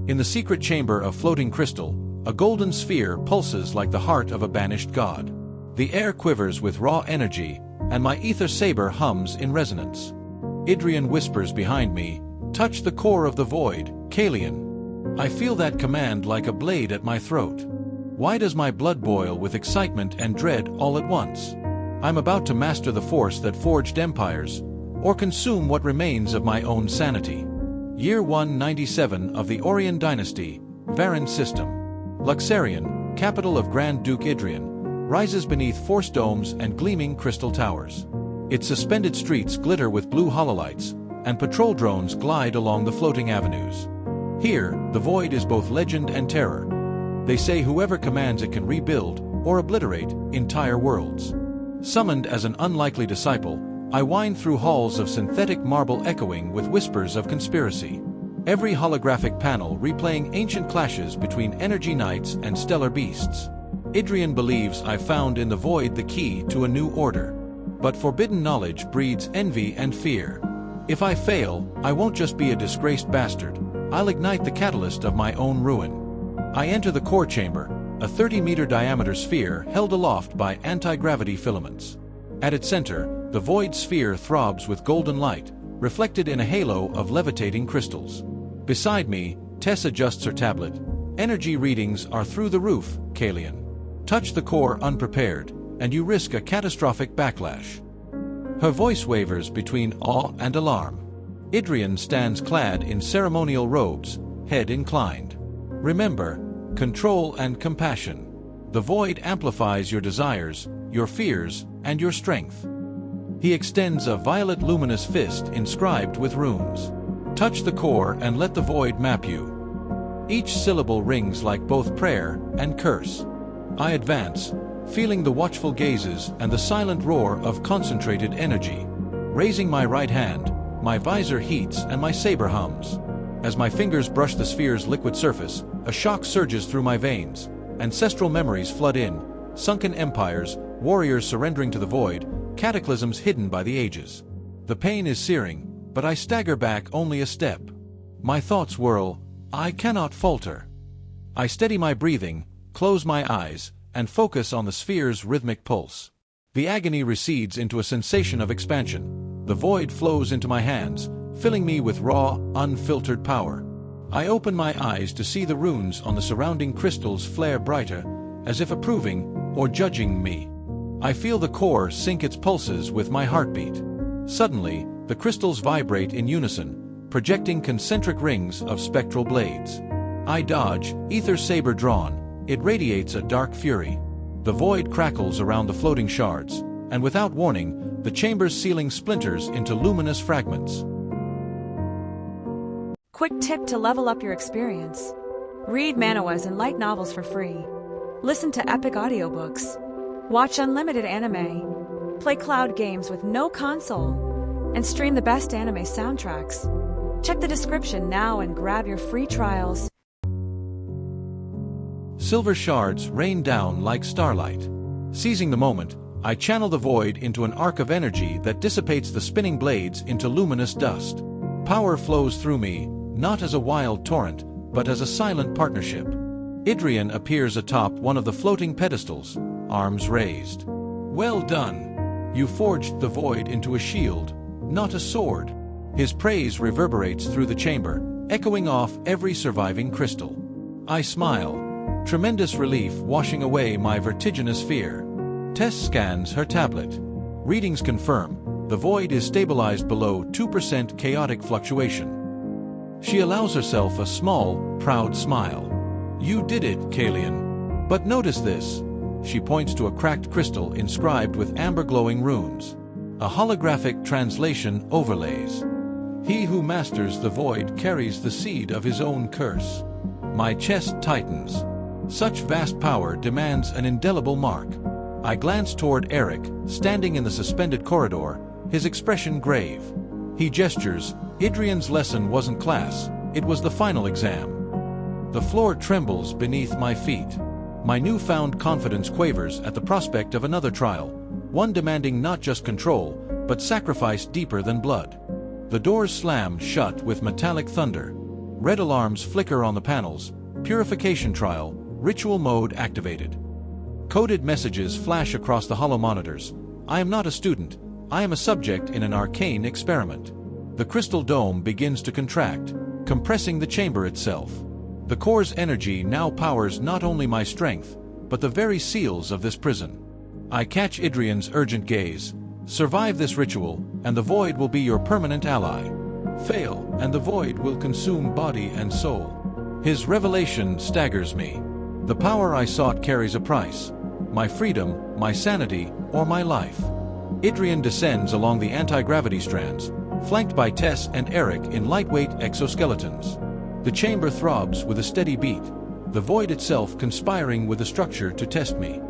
In the secret chamber of floating crystal, a golden sphere pulses like the heart of a banished god. The air quivers with raw energy, and my ether saber hums in resonance. Idrian whispers behind me, "Touch the core of the void, Kaelion." I feel that command like a blade at my throat. Why does my blood boil with excitement and dread all at once? I'm about to master the force that forged empires, or consume what remains of my own sanity. Year 197 of the Orion Dynasty, Varan System. Luxarion, capital of Grand Duke Idrian, rises beneath force domes and gleaming crystal towers. Its suspended streets glitter with blue hololights, and patrol drones glide along the floating avenues. Here, the void is both legend and terror. They say whoever commands it can rebuild or obliterate entire worlds. Summoned as an unlikely disciple, I wind through halls of synthetic marble echoing with whispers of conspiracy. Every holographic panel replaying ancient clashes between energy knights and stellar beasts. Idrian believes I've found in the void the key to a new order. But forbidden knowledge breeds envy and fear. If I fail, I won't just be a disgraced bastard. I'll ignite the catalyst of my own ruin. I enter the core chamber, a 30-meter diameter sphere held aloft by anti-gravity filaments. At its center, the void sphere throbs with golden light, reflected in a halo of levitating crystals. Beside me, Tess adjusts her tablet. Energy readings are through the roof, Kaelion. Touch the core unprepared, and you risk a catastrophic backlash. Her voice wavers between awe and alarm. Idrian stands clad in ceremonial robes, head inclined. Remember, control and compassion. The void amplifies your desires, your fears, and your strength. He extends a violet luminous fist inscribed with runes. Touch the core and let the void map you. Each syllable rings like both prayer and curse. I advance, feeling the watchful gazes and the silent roar of concentrated energy. Raising my right hand, my visor heats and my saber hums. As my fingers brush the sphere's liquid surface, a shock surges through my veins. Ancestral memories flood in, sunken empires, warriors surrendering to the void, cataclysms hidden by the ages. The pain is searing, but I stagger back only a step. My thoughts whirl, I cannot falter. I steady my breathing, close my eyes, and focus on the sphere's rhythmic pulse. The agony recedes into a sensation of expansion. The void flows into my hands, filling me with raw, unfiltered power. I open my eyes to see the runes on the surrounding crystals flare brighter, as if approving or judging me. I feel the core sync its pulses with my heartbeat. Suddenly, the crystals vibrate in unison, projecting concentric rings of spectral blades. I dodge, ether saber drawn. It radiates a dark fury. The void crackles around the floating shards, and without warning, the chamber's ceiling splinters into luminous fragments. Quick tip to level up your experience. Read Manhwas and light novels for free. Listen to epic audiobooks. Watch unlimited anime. Play cloud games with no console. And stream the best anime soundtracks. Check the description now and grab your free trials. Silver shards rain down like starlight. Seizing the moment, I channel the void into an arc of energy that dissipates the spinning blades into luminous dust. Power flows through me, not as a wild torrent, but as a silent partnership. Idrian appears atop one of the floating pedestals, arms raised. Well done. You forged the void into a shield, not a sword. His praise reverberates through the chamber, echoing off every surviving crystal. I smile, tremendous relief washing away my vertiginous fear. Tess scans her tablet. Readings confirm the void is stabilized below 2% chaotic fluctuation. She allows herself a small, proud smile. You did it, Kaelion. But notice this. She points to a cracked crystal inscribed with amber-glowing runes. A holographic translation overlays. He who masters the void carries the seed of his own curse. My chest tightens. Such vast power demands an indelible mark. I glance toward Eric, standing in the suspended corridor, his expression grave. He gestures. Idrian's lesson wasn't class, it was the final exam. The floor trembles beneath my feet. My newfound confidence quavers at the prospect of another trial, one demanding not just control, but sacrifice deeper than blood. The doors slam shut with metallic thunder. Red alarms flicker on the panels. Purification trial, ritual mode activated. Coded messages flash across the hollow monitors. I am not a student, I am a subject in an arcane experiment. The crystal dome begins to contract, compressing the chamber itself. The core's energy now powers not only my strength, but the very seals of this prison. I catch Idrian's urgent gaze. Survive this ritual, and the void will be your permanent ally. Fail, and the void will consume body and soul. His revelation staggers me. The power I sought carries a price. My freedom, my sanity, or my life. Idrian descends along the anti-gravity strands, flanked by Tess and Eric in lightweight exoskeletons. The chamber throbs with a steady beat, the void itself conspiring with the structure to test me.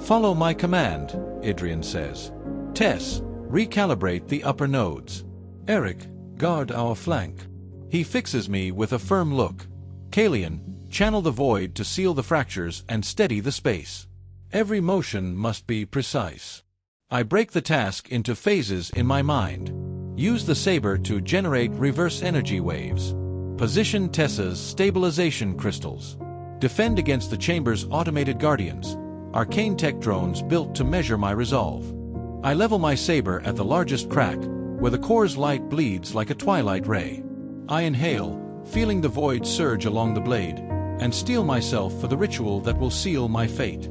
Follow my command, Idrian says. Tess, recalibrate the upper nodes. Eric, guard our flank. He fixes me with a firm look. Kaelion, channel the void to seal the fractures and steady the space. Every motion must be precise. I break the task into phases in my mind. Use the saber to generate reverse energy waves. Position Tessa's stabilization crystals. Defend against the chamber's automated guardians, arcane tech drones built to measure my resolve. I level my saber at the largest crack, where the core's light bleeds like a twilight ray. I inhale, feeling the void surge along the blade, and steel myself for the ritual that will seal my fate.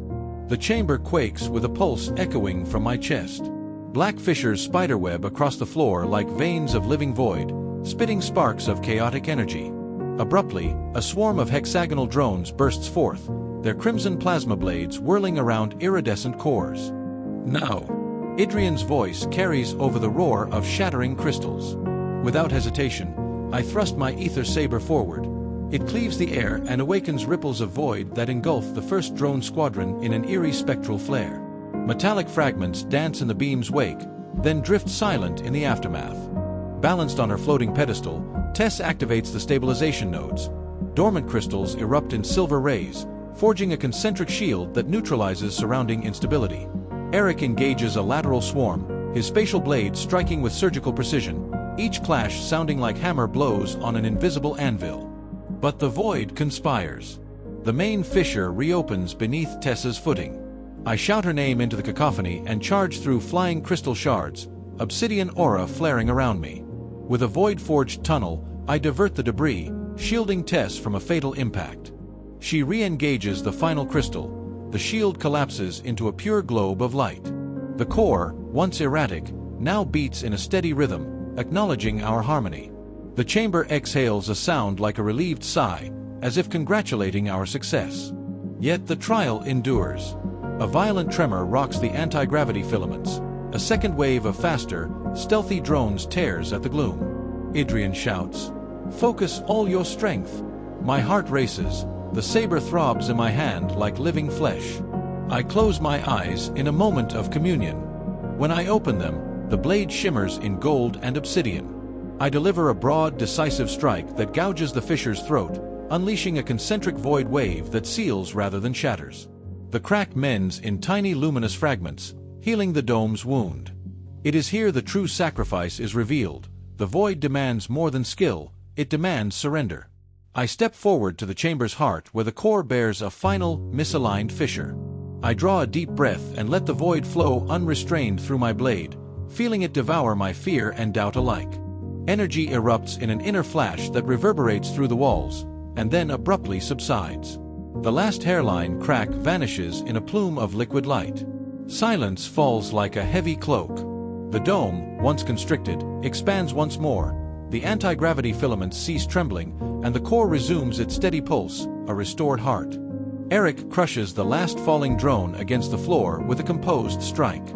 The chamber quakes with a pulse echoing from my chest. Black fissures spiderweb across the floor like veins of living void, spitting sparks of chaotic energy. Abruptly, a swarm of hexagonal drones bursts forth, their crimson plasma blades whirling around iridescent cores. Now, Idrian's voice carries over the roar of shattering crystals. Without hesitation, I thrust my ether saber forward. It cleaves the air and awakens ripples of void that engulf the first drone squadron in an eerie spectral flare. Metallic fragments dance in the beam's wake, then drift silent in the aftermath. Balanced on her floating pedestal, Tess activates the stabilization nodes. Dormant crystals erupt in silver rays, forging a concentric shield that neutralizes surrounding instability. Eric engages a lateral swarm, his spatial blade striking with surgical precision, each clash sounding like hammer blows on an invisible anvil. But the void conspires. The main fissure reopens beneath Tessa's footing. I shout her name into the cacophony and charge through flying crystal shards, obsidian aura flaring around me. With a void-forged tunnel, I divert the debris, shielding Tess from a fatal impact. She re-engages the final crystal. The shield collapses into a pure globe of light. The core, once erratic, now beats in a steady rhythm, acknowledging our harmony. The chamber exhales a sound like a relieved sigh, as if congratulating our success. Yet the trial endures. A violent tremor rocks the anti-gravity filaments. A second wave of faster, stealthy drones tears at the gloom. Idrian shouts, "Focus all your strength." My heart races. The saber throbs in my hand like living flesh. I close my eyes in a moment of communion. When I open them, the blade shimmers in gold and obsidian. I deliver a broad, decisive strike that gouges the fissure's throat, unleashing a concentric void wave that seals rather than shatters. The crack mends in tiny luminous fragments, healing the dome's wound. It is here the true sacrifice is revealed. The void demands more than skill, it demands surrender. I step forward to the chamber's heart where the core bears a final, misaligned fissure. I draw a deep breath and let the void flow unrestrained through my blade, feeling it devour my fear and doubt alike. Energy erupts in an inner flash that reverberates through the walls, and then abruptly subsides. The last hairline crack vanishes in a plume of liquid light. Silence falls like a heavy cloak. The dome, once constricted, expands once more. The anti-gravity filaments cease trembling, and the core resumes its steady pulse, a restored heart. Eric crushes the last falling drone against the floor with a composed strike.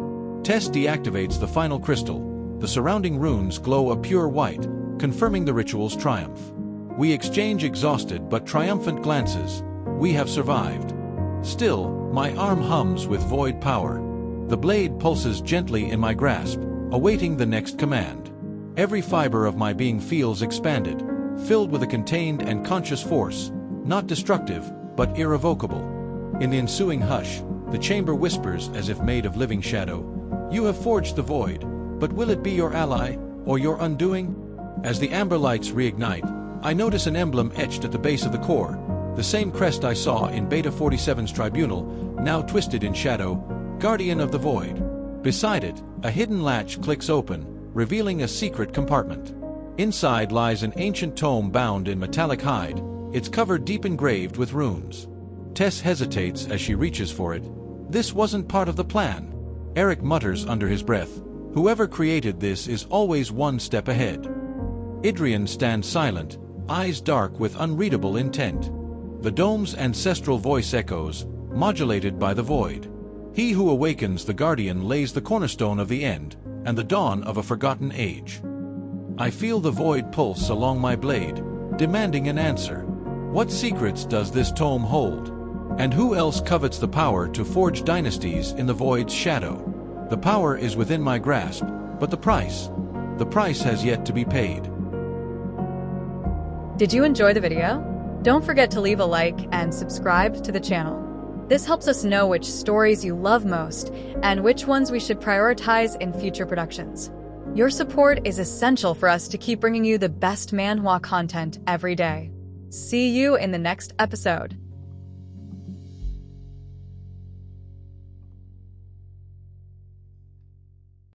Tess deactivates the final crystal. The surrounding runes glow a pure white, confirming the ritual's triumph. We exchange exhausted but triumphant glances. We have survived. Still, my arm hums with void power. The blade pulses gently in my grasp, awaiting the next command. Every fiber of my being feels expanded, filled with a contained and conscious force, not destructive, but irrevocable. In the ensuing hush, the chamber whispers as if made of living shadow, "You have forged the void, but will it be your ally, or your undoing?" As the amber lights reignite, I notice an emblem etched at the base of the core, the same crest I saw in Beta 47's tribunal, now twisted in shadow, Guardian of the Void. Beside it, a hidden latch clicks open, revealing a secret compartment. Inside lies an ancient tome bound in metallic hide, its cover deep engraved with runes. Tess hesitates as she reaches for it. This wasn't part of the plan. Eric mutters under his breath. Whoever created this is always one step ahead. Idrian stands silent, eyes dark with unreadable intent. The dome's ancestral voice echoes, modulated by the void. He who awakens the Guardian lays the cornerstone of the end, and the dawn of a forgotten age. I feel the void pulse along my blade, demanding an answer. What secrets does this tome hold? And who else covets the power to forge dynasties in the void's shadow? The power is within my grasp, but the price has yet to be paid. Did you enjoy the video? Don't forget to leave a like and subscribe to the channel. This helps us know which stories you love most and which ones we should prioritize in future productions. Your support is essential for us to keep bringing you the best manhwa content every day. See you in the next episode.